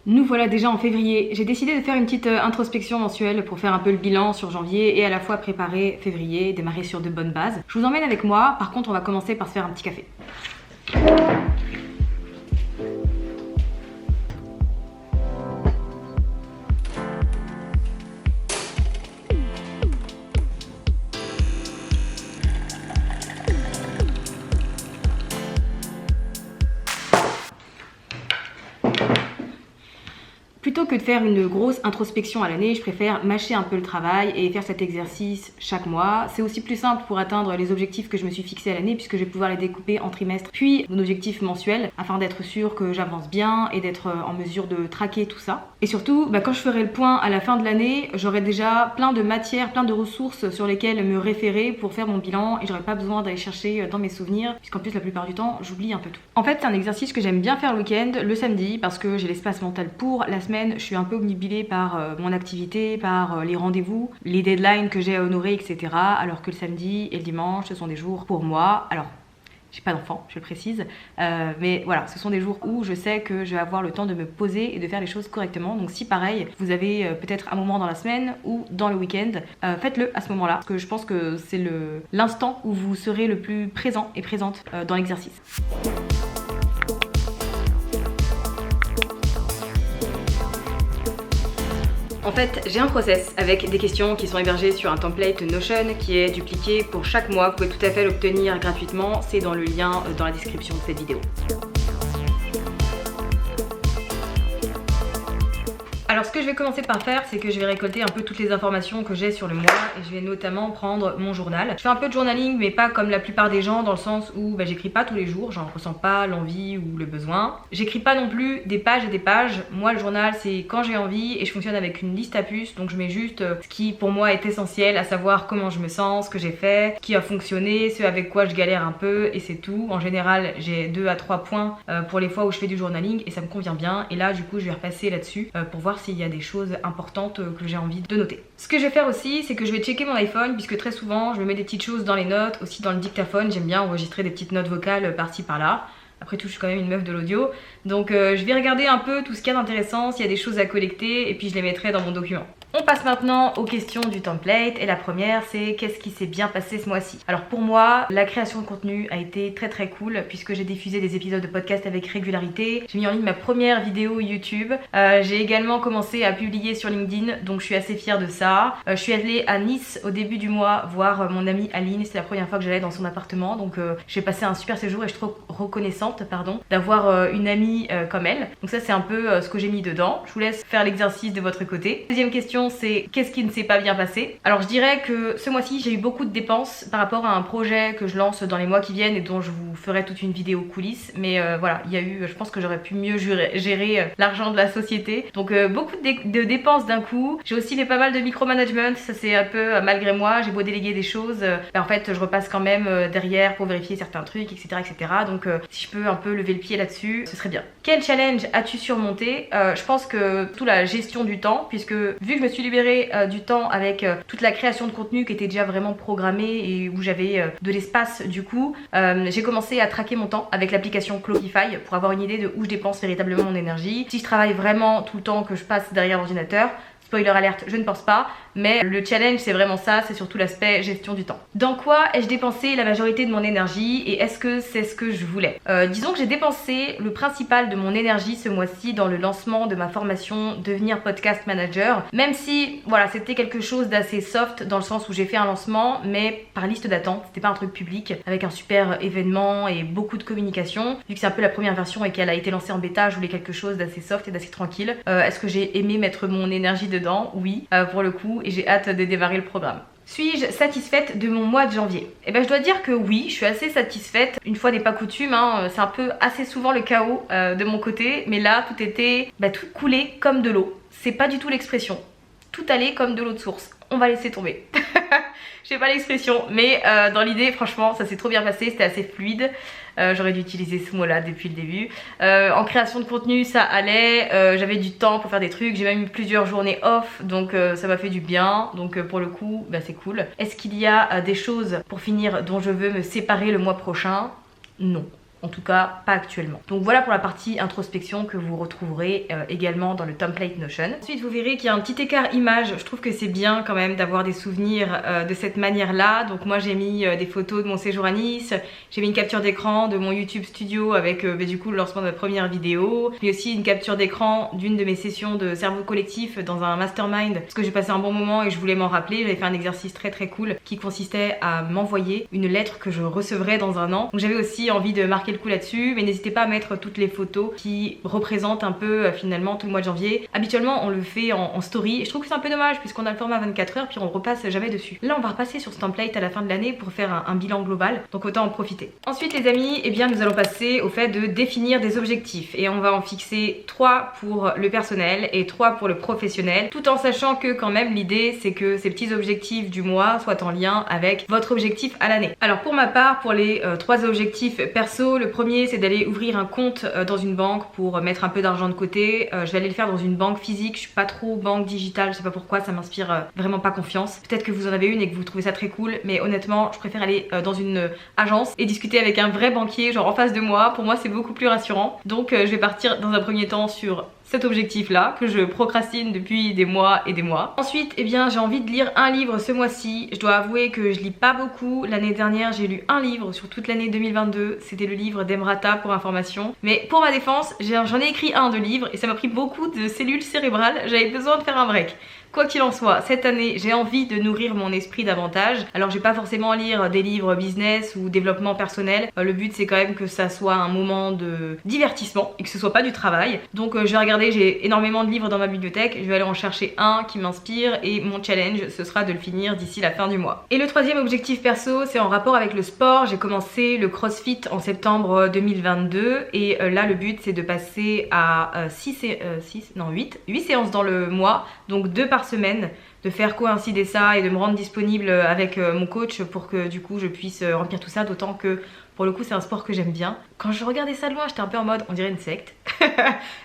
Nous voilà déjà en février. J'ai décidé de faire une petite introspection mensuelle pour faire un peu le bilan sur janvier et à la fois préparer février, démarrer sur de bonnes bases. Je vous emmène avec moi, par contre on va commencer par se faire un petit café. Plutôt que de faire une grosse introspection à l'année, je préfère mâcher un peu le travail et faire cet exercice chaque mois. C'est aussi plus simple pour atteindre les objectifs que je me suis fixés à l'année puisque je vais pouvoir les découper en trimestres puis mon objectif mensuel afin d'être sûr que j'avance bien et d'être en mesure de traquer tout ça. Et surtout, quand je ferai le point à la fin de l'année, j'aurai déjà plein de matières, plein de ressources sur lesquelles me référer pour faire mon bilan et j'aurai pas besoin d'aller chercher dans mes souvenirs puisqu'en plus la plupart du temps, j'oublie un peu tout. En fait, c'est un exercice que j'aime bien faire le week-end, le samedi, parce que j'ai l'espace mental pour. La semaine, je suis un peu obnubilée par mon activité, par les rendez-vous, les deadlines que j'ai à honorer, etc. Alors que le samedi et le dimanche, ce sont des jours pour moi. Alors, j'ai pas d'enfant, je le précise, mais voilà, ce sont des jours où je sais que je vais avoir le temps de me poser et de faire les choses correctement. Donc si pareil, vous avez peut-être un moment dans la semaine ou dans le week-end, faites-le à ce moment-là, parce que je pense que c'est l'instant où vous serez le plus présent et présente dans l'exercice. En fait, j'ai un process avec des questions qui sont hébergées sur un template Notion qui est dupliqué pour chaque mois. Vous pouvez tout à fait l'obtenir gratuitement, c'est dans le lien dans la description de cette vidéo. Alors ce que je vais commencer par faire, c'est que je vais récolter un peu toutes les informations que j'ai sur le mois et je vais notamment prendre mon journal. Je fais un peu de journaling mais pas comme la plupart des gens dans le sens où j'écris pas tous les jours, j'en ressens pas l'envie ou le besoin. J'écris pas non plus des pages et des pages. Moi le journal c'est quand j'ai envie et je fonctionne avec une liste à puces, donc je mets juste ce qui pour moi est essentiel, à savoir comment je me sens, ce que j'ai fait, ce qui a fonctionné, ce avec quoi je galère un peu et c'est tout. En général j'ai 2 à 3 points pour les fois où je fais du journaling et ça me convient bien et là du coup je vais repasser là-dessus pour voir s'il y a des choses importantes que j'ai envie de noter. Ce que je vais faire aussi, c'est que je vais checker mon iPhone puisque très souvent je me mets des petites choses dans les notes, aussi dans le dictaphone, j'aime bien enregistrer des petites notes vocales par-ci par-là. Après tout, je suis quand même une meuf de l'audio, donc je vais regarder un peu tout ce qu'il y a d'intéressant, s'il y a des choses à collecter et puis je les mettrai dans mon document. On passe maintenant aux questions du template et la première c'est qu'est-ce qui s'est bien passé ce mois-ci. Alors pour moi la création de contenu a été très cool puisque j'ai diffusé des épisodes de podcast avec régularité. J'ai mis en ligne ma première vidéo YouTube. J'ai également commencé à publier sur LinkedIn donc je suis assez fière de ça. Je suis allée à Nice au début du mois voir mon amie Aline. C'est la première fois que j'allais dans son appartement donc j'ai passé un super séjour et je suis trop reconnaissante d'avoir une amie comme elle. Donc ça c'est un peu ce que j'ai mis dedans. Je vous laisse faire l'exercice de votre côté. Deuxième question c'est qu'est-ce qui ne s'est pas bien passé. Alors je dirais que ce mois-ci j'ai eu beaucoup de dépenses par rapport à un projet que je lance dans les mois qui viennent et dont je vous ferai toute une vidéo coulisses, mais voilà, il y a eu, je pense que j'aurais pu mieux gérer l'argent de la société, donc beaucoup de dépenses d'un coup. J'ai aussi fait pas mal de micromanagement, ça c'est un peu malgré moi, j'ai beau déléguer des choses, en fait je repasse quand même derrière pour vérifier certains trucs, etc. donc si je peux un peu lever le pied là-dessus, ce serait bien. Quel challenge as-tu surmonté? Je pense que tout la gestion du temps, puisque vu que je me suis libérée du temps avec toute la création de contenu qui était déjà vraiment programmée et où j'avais de l'espace du coup, j'ai commencé à traquer mon temps avec l'application Clockify pour avoir une idée de où je dépense véritablement mon énergie. Si je travaille vraiment tout le temps que je passe derrière l'ordinateur, spoiler alerte, je ne pense pas, mais le challenge c'est vraiment ça, c'est surtout l'aspect gestion du temps. Dans quoi ai-je dépensé la majorité de mon énergie et est-ce que c'est ce que je voulais? Disons que j'ai dépensé le principal de mon énergie ce mois-ci dans le lancement de ma formation Devenir Podcast Manager, même si voilà c'était quelque chose d'assez soft dans le sens où j'ai fait un lancement mais par liste d'attente, c'était pas un truc public avec un super événement et beaucoup de communication. Vu que c'est un peu la première version et qu'elle a été lancée en bêta, je voulais quelque chose d'assez soft et d'assez tranquille. Est-ce que j'ai aimé mettre mon énergie dedans? Oui, pour le coup, et j'ai hâte de démarrer le programme. Suis-je satisfaite de mon mois de janvier? Je dois dire que oui, je suis assez satisfaite. Une fois n'est pas coutume, c'est un peu assez souvent le chaos de mon côté, mais là tout était tout coulé comme de l'eau. C'est pas du tout l'expression. Tout allait comme de l'eau de source. On va laisser tomber. Je sais pas l'expression, mais dans l'idée, franchement, ça s'est trop bien passé, c'était assez fluide. J'aurais dû utiliser ce mot-là depuis le début. En création de contenu, ça allait. J'avais du temps pour faire des trucs. J'ai même eu plusieurs journées off, donc ça m'a fait du bien. Donc pour le coup, c'est cool. Est-ce qu'il y a des choses pour finir dont je veux me séparer le mois prochain? Non. En tout cas, pas actuellement. Donc voilà pour la partie introspection que vous retrouverez également dans le template Notion. Ensuite, vous verrez qu'il y a un petit écart image. Je trouve que c'est bien quand même d'avoir des souvenirs de cette manière-là. Donc moi, j'ai mis des photos de mon séjour à Nice. J'ai mis une capture d'écran de mon YouTube studio avec du coup le lancement de ma première vidéo. J'ai aussi une capture d'écran d'une de mes sessions de cerveau collectif dans un mastermind parce que j'ai passé un bon moment et je voulais m'en rappeler. J'avais fait un exercice très cool qui consistait à m'envoyer une lettre que je recevrais dans un an. Donc j'avais aussi envie de marquer le coup là-dessus, mais n'hésitez pas à mettre toutes les photos qui représentent un peu finalement tout le mois de janvier. Habituellement on le fait en story et je trouve que c'est un peu dommage puisqu'on a le format 24 heures puis on repasse jamais dessus. Là on va repasser sur ce template à la fin de l'année pour faire un bilan global, donc autant en profiter. Ensuite les amis, eh bien nous allons passer au fait de définir des objectifs et on va en fixer 3 pour le personnel et 3 pour le professionnel, tout en sachant que quand même l'idée c'est que ces petits objectifs du mois soient en lien avec votre objectif à l'année. Alors pour ma part, pour les 3 objectifs perso, le premier c'est d'aller ouvrir un compte dans une banque pour mettre un peu d'argent de côté. Je vais aller le faire dans une banque physique, je suis pas trop banque digitale, je sais pas pourquoi, ça m'inspire vraiment pas confiance. Peut-être que vous en avez une et que vous trouvez ça très cool, mais honnêtement je préfère aller dans une agence et discuter avec un vrai banquier genre en face de moi. Pour moi c'est beaucoup plus rassurant. Donc je vais partir dans un premier temps sur cet objectif là que je procrastine depuis des mois et des mois. Ensuite eh bien j'ai envie de lire un livre ce mois-ci. Je dois avouer que je lis pas beaucoup. L'année dernière j'ai lu un livre sur toute l'année 2022, c'était le livre d'Emrata pour information, mais pour ma défense j'en ai écrit un de livre et ça m'a pris beaucoup de cellules cérébrales, j'avais besoin de faire un break. Quoi qu'il en soit, cette année, j'ai envie de nourrir mon esprit davantage. Alors je vais pas forcément lire des livres business ou développement personnel. Le but c'est quand même que ça soit un moment de divertissement et que ce soit pas du travail. Donc je vais regarder, j'ai énormément de livres dans ma bibliothèque. Je vais aller en chercher un qui m'inspire et mon challenge ce sera de le finir d'ici la fin du mois. Et le troisième objectif perso, c'est en rapport avec le sport. J'ai commencé le CrossFit en septembre 2022 et là le but c'est de passer à 8 séances dans le mois, donc 2 par semaine, de faire coïncider ça et de me rendre disponible avec mon coach pour que du coup je puisse remplir tout ça, d'autant que pour le coup c'est un sport que j'aime bien. Quand je regardais ça de loin j'étais un peu en mode on dirait une secte.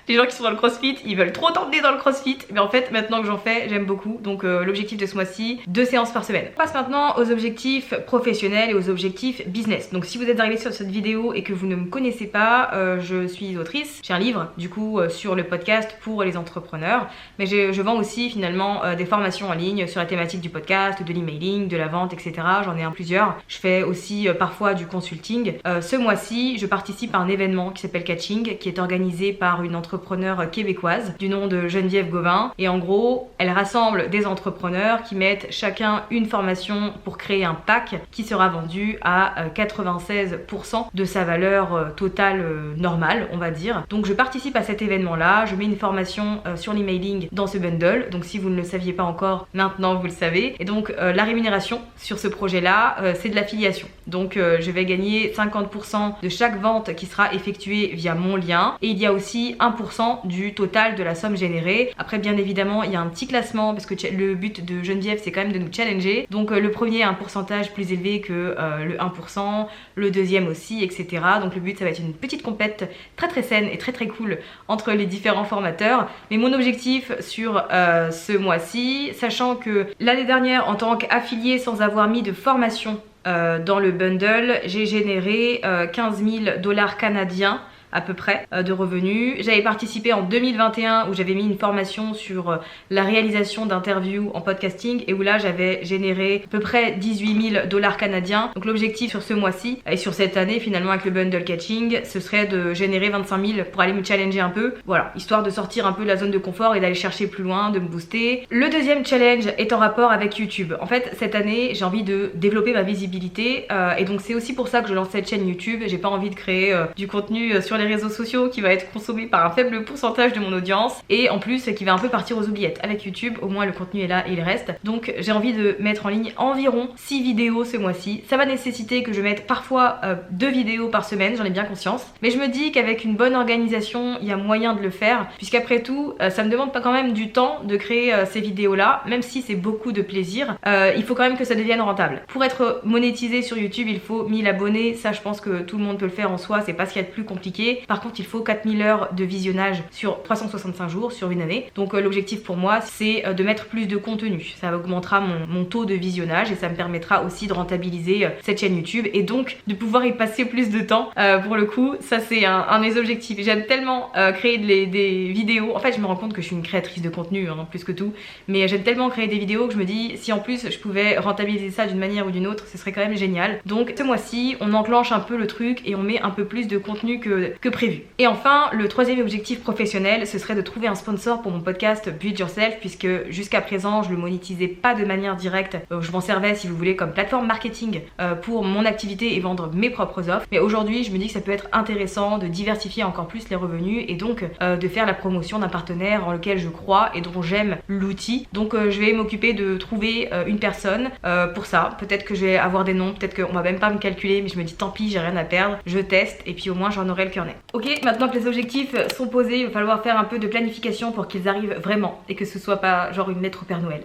Les gens qui sont dans le crossfit ils veulent trop t'emmener dans le crossfit, mais en fait maintenant que j'en fais j'aime beaucoup. Donc l'objectif de ce mois-ci, 2 séances par semaine. On passe maintenant aux objectifs professionnels et aux objectifs business. Donc si vous êtes arrivé sur cette vidéo et que vous ne me connaissez pas, je suis autrice, j'ai un livre du coup sur le podcast pour les entrepreneurs, mais je vends aussi finalement des formations en ligne sur la thématique du podcast, de l'emailing, de la vente, etc. J'en ai plusieurs. Je fais aussi parfois du consulting. Ce mois-ci je participe à un événement qui s'appelle Catching, qui est organisé par une entrepreneure québécoise du nom de Geneviève Gauvin, et en gros elle rassemble des entrepreneurs qui mettent chacun une formation pour créer un pack qui sera vendu à 96% de sa valeur totale normale on va dire. Donc je participe à cet événement là, je mets une formation sur l'emailing dans ce bundle, donc si vous ne le saviez pas encore maintenant vous le savez. Et donc la rémunération sur ce projet là c'est de l'affiliation, donc je vais gagner 50% de chaque vente qui sera effectuée via mon lien, et il y a aussi 1% du total de la somme générée. Après bien évidemment il y a un petit classement parce que le but de Geneviève c'est quand même de nous challenger, donc le premier a un pourcentage plus élevé que le 1%, le deuxième aussi, etc. Donc le but ça va être une petite compète très saine et très cool entre les différents formateurs. Mais mon objectif sur ce mois-ci, sachant que l'année dernière en tant qu'affiliée sans avoir mis de formation dans le bundle, j'ai généré 15 000 $ canadiens à peu près de revenus. J'avais participé en 2021 où j'avais mis une formation sur la réalisation d'interviews en podcasting et où là j'avais généré à peu près 18 000 $ canadiens. Donc l'objectif sur ce mois-ci et sur cette année finalement avec le bundle Catching, ce serait de générer 25 000 pour aller me challenger un peu. Voilà, histoire de sortir un peu de la zone de confort et d'aller chercher plus loin, de me booster. Le deuxième challenge est en rapport avec YouTube. En fait cette année j'ai envie de développer ma visibilité et donc c'est aussi pour ça que je lance cette chaîne YouTube. J'ai pas envie de créer du contenu sur les réseaux sociaux qui va être consommé par un faible pourcentage de mon audience et en plus qui va un peu partir aux oubliettes. Avec YouTube au moins le contenu est là et il reste. Donc j'ai envie de mettre en ligne environ 6 vidéos ce mois-ci. Ça va nécessiter que je mette parfois 2 vidéos par semaine, j'en ai bien conscience, mais je me dis qu'avec une bonne organisation il y a moyen de le faire, puisqu'après tout ça me demande pas quand même du temps de créer ces vidéos là, même si c'est beaucoup de plaisir. Il faut quand même que ça devienne rentable. Pour être monétisé sur YouTube il faut 1000 abonnés, ça je pense que tout le monde peut le faire en soi, c'est pas ce qu'il y a de plus compliqué. compliqué. Par contre il faut 4000 heures de visionnage sur 365 jours sur une année. Donc l'objectif pour moi c'est de mettre plus de contenu. Ça augmentera mon taux de visionnage et ça me permettra aussi de rentabiliser cette chaîne YouTube et donc de pouvoir y passer plus de temps. Pour le coup ça c'est un de mes objectifs. J'aime tellement créer des vidéos. En fait je me rends compte que je suis une créatrice de contenu plus que tout, mais j'aime tellement créer des vidéos que je me dis si en plus je pouvais rentabiliser ça d'une manière ou d'une autre, ce serait quand même génial. Donc ce mois-ci on enclenche un peu le truc et on met un peu plus de contenu que prévu. Et enfin le troisième objectif professionnel, ce serait de trouver un sponsor pour mon podcast Build Yourself, puisque jusqu'à présent je le monétisais pas de manière directe. Je m'en servais si vous voulez comme plateforme marketing pour mon activité et vendre mes propres offres, mais aujourd'hui je me dis que ça peut être intéressant de diversifier encore plus les revenus et donc de faire la promotion d'un partenaire en lequel je crois et dont j'aime l'outil. Donc je vais m'occuper de trouver une personne pour ça. Peut-être que je vais avoir des noms, peut-être qu'on va même pas me calculer, mais je me dis tant pis, j'ai rien à perdre, je teste et puis au moins j'en aurai le cœur net. Ok, maintenant que les objectifs sont posés, il va falloir faire un peu de planification pour qu'ils arrivent vraiment et que ce soit pas genre une lettre au Père Noël.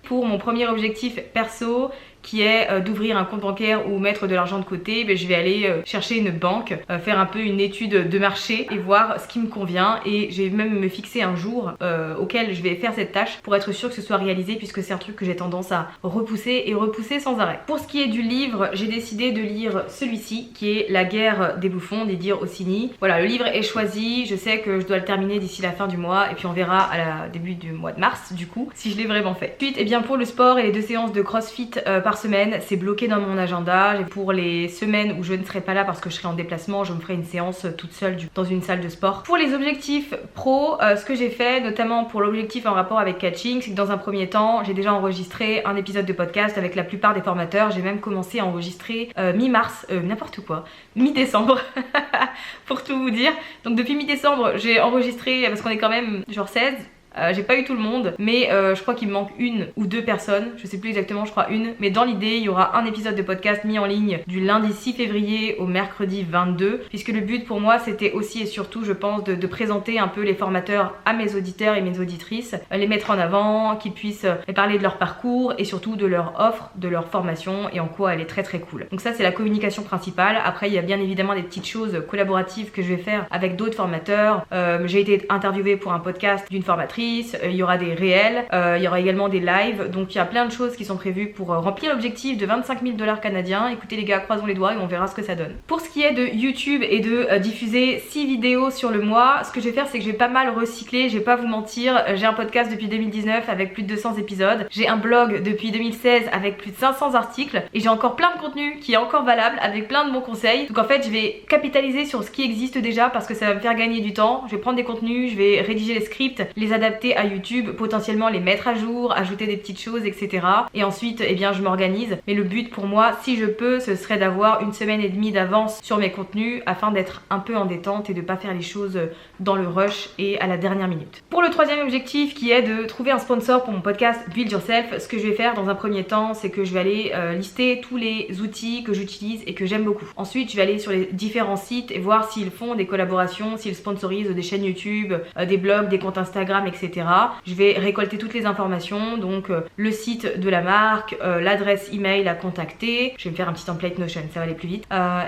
Pour mon premier objectif perso, qui est d'ouvrir un compte bancaire ou mettre de l'argent de côté, je vais aller chercher une banque, faire un peu une étude de marché et voir ce qui me convient, et je vais même me fixer un jour auquel je vais faire cette tâche pour être sûr que ce soit réalisé, puisque c'est un truc que j'ai tendance à repousser et repousser sans arrêt. Pour ce qui est du livre, j'ai décidé de lire celui-ci qui est La guerre des bouffons d'Edir Ossini. Voilà, le livre est choisi, je sais que je dois le terminer d'ici la fin du mois et puis on verra à la début du mois de mars du coup si je l'ai vraiment fait. Ensuite, et bien pour le sport et les 2 séances de CrossFit par semaine, c'est bloqué dans mon agenda. Pour les semaines où je ne serai pas là parce que je serai en déplacement, je me ferai une séance toute seule dans une salle de sport. Pour les objectifs pro, ce que j'ai fait, notamment pour l'objectif en rapport avec Catching, c'est que dans un premier temps, j'ai déjà enregistré un épisode de podcast avec la plupart des formateurs. J'ai même commencé à enregistrer mi-mars, n'importe quoi, mi-décembre, pour tout vous dire. Donc depuis mi-décembre, j'ai enregistré, parce qu'on est quand même genre 16. J'ai pas eu tout le monde, mais je crois qu'il me manque 1 ou 2 personnes, je sais plus exactement, je crois 1, mais dans l'idée il y aura un épisode de podcast mis en ligne du lundi 6 février au mercredi 22, puisque le but pour moi c'était aussi et surtout je pense de présenter un peu les formateurs à mes auditeurs et mes auditrices, les mettre en avant, qu'ils puissent parler de leur parcours et surtout de leur offre, de leur formation et en quoi elle est très très cool. Donc ça c'est la communication principale. Après il y a bien évidemment des petites choses collaboratives que je vais faire avec d'autres formateurs. J'ai été interviewée pour un podcast d'une formatrice, il y aura des réels, il y aura également des lives, donc il y a plein de choses qui sont prévues pour remplir l'objectif de 25 000 $ canadiens. Écoutez les gars, croisons les doigts et on verra ce que ça donne. Pour ce qui est de YouTube et de diffuser 6 vidéos sur le mois, ce que je vais faire c'est que je vais pas mal recycler, je vais pas vous mentir, j'ai un podcast depuis 2019 avec plus de 200 épisodes, j'ai un blog depuis 2016 avec plus de 500 articles et j'ai encore plein de contenu qui est encore valable avec plein de bons conseils. Donc en fait je vais capitaliser sur ce qui existe déjà parce que ça va me faire gagner du temps. Je vais prendre des contenus, je vais rédiger les scripts, les adapter à YouTube, potentiellement les mettre à jour, ajouter des petites choses, etc. Et ensuite, eh bien, je m'organise. Mais le but pour moi, si je peux, ce serait d'avoir 1 semaine et demie d'avance sur mes contenus afin d'être un peu en détente et de pas faire les choses dans le rush et à la dernière minute. Pour le troisième objectif qui est de trouver un sponsor pour mon podcast Build Yourself, ce que je vais faire dans un premier temps, c'est que je vais aller lister tous les outils que j'utilise et que j'aime beaucoup. Ensuite, je vais aller sur les différents sites et voir s'ils font des collaborations, s'ils sponsorisent des chaînes YouTube, des blogs, des comptes Instagram, etc. Je vais récolter toutes les informations, donc le site de la marque, l'adresse email à contacter. Je vais me faire un petit template Notion, ça va aller plus vite.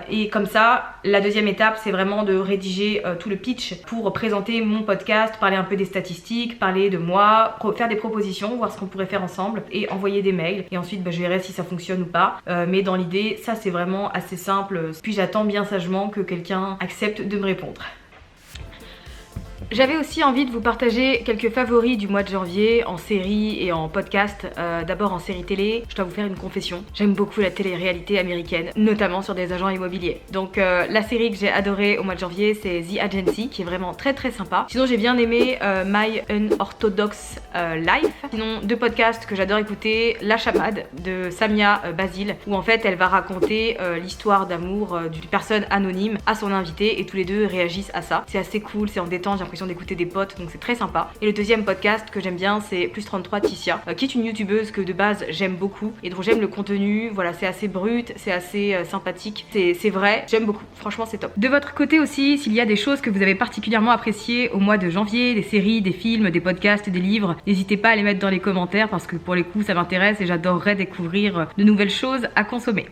Et comme ça, la deuxième étape, c'est vraiment de rédiger tout le pitch pour présenter mon podcast, parler un peu des statistiques, parler de moi, faire des propositions, voir ce qu'on pourrait faire ensemble et envoyer des mails. Et ensuite, je verrai si ça fonctionne ou pas. Mais dans l'idée, ça c'est vraiment assez simple. Puis j'attends bien sagement que quelqu'un accepte de me répondre. J'avais aussi envie de vous partager quelques favoris du mois de janvier en série et en podcast. D'abord en série télé, je dois vous faire une confession. J'aime beaucoup la télé-réalité américaine, notamment sur des agents immobiliers. Donc la série que j'ai adorée au mois de janvier, c'est The Agency, qui est vraiment très très sympa. Sinon j'ai bien aimé My Unorthodox Life. Sinon 2 podcasts que j'adore écouter, La Chamade de Samia Basile, où en fait elle va raconter l'histoire d'amour d'une personne anonyme à son invité et tous les deux réagissent à ça. C'est assez cool, c'est en détente, j'ai l'impression d'écouter des potes, donc c'est très sympa. Et le deuxième podcast que j'aime bien, c'est Plus 33 Ticia, qui est une youtubeuse que de base j'aime beaucoup et dont j'aime le contenu. Voilà, c'est assez brut, c'est assez sympathique, c'est vrai, j'aime beaucoup, franchement c'est top. De votre côté aussi, s'il y a des choses que vous avez particulièrement appréciées au mois de janvier, des séries, des films, des podcasts, des livres, n'hésitez pas à les mettre dans les commentaires parce que pour les coups ça m'intéresse et j'adorerais découvrir de nouvelles choses à consommer.